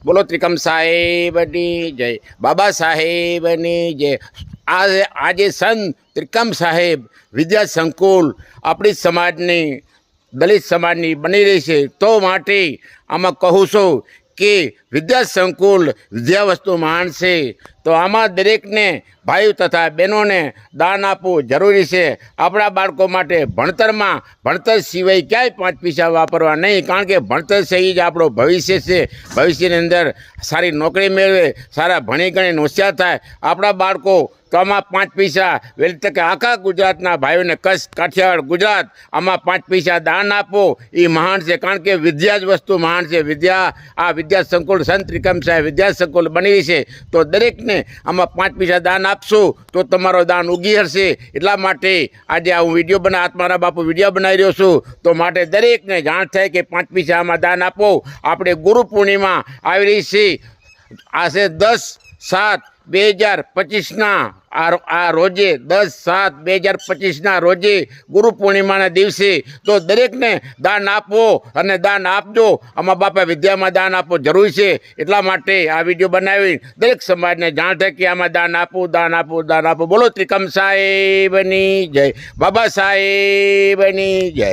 બોલો ત્રિકમ સાહેબની જય, બાબા સાહેબની જય। આજે સંત ત્રિકમ સાહેબ વિદ્યા સંકુલ આપણી સમાજની દલિત સમાજની બની રહી છે, તો માટે આમાં કહું છું કે વિદ્યા સંકુલ વિદ્યા વસ્તુ મહાન છે, તો આમાં દરેકને ભાઈઓ તથા બહેનોને દાન આપવું જરૂરી છે। આપણા બાળકો માટે ભણતર સિવાય ક્યાંય 5 પૈસા વાપરવા નહીં, કારણ કે ભણતર છે એ જ આપણો ભવિષ્ય છે। ભવિષ્યની અંદર સારી નોકરી મેળવે, સારા ભણી ગણીને હોશિયાર થાય આપણા બાળકો, તો આમાં 5 પૈસા વહેલી તકે આખા ગુજરાતના ભાઈઓને, કચ્છ, કાઠિયાવાડ, ગુજરાત, આમાં 5 પૈસા દાન આપો એ મહાન છે, કારણ કે વિદ્યા જ વસ્તુ મહાન છે। આ વિદ્યા સંકુલ સંત ત્રિકમ સાહેબ વિદ્યા સંકુલ બની છે, તો દરેકને આમાં 5 પૈસા દાન આપશો તો તમારો દાન ઉગી હશે। એટલા માટે આજે હું વિડીયો આત્મારામ બાપુ વિડીયો બનાવી રહ્યો છું, તો માટે દરેકને જાણ થાય કે 5 પૈસા આમાં દાન આપો। આપણે ગુરુ પૂર્ણિમા આવી રહી છે, આ છે 10/7/2025ના આ રોજે 10/7/2025ના રોજે ગુરુ પૂર્ણિમાના દિવસે, તો દરેકને દાન આપો અને દાન આપજો। આમાં બાપા વિદ્યામાં દાન આપો જરૂરી છે, એટલા માટે આ વિડીયો બનાવી દરેક સમાજને જાણ થાય કે આમાં દાન આપો, દાન આપો, દાન આપો। બોલો ત્રિકમ સાહેબની જય, બાબા સાહેબની જય।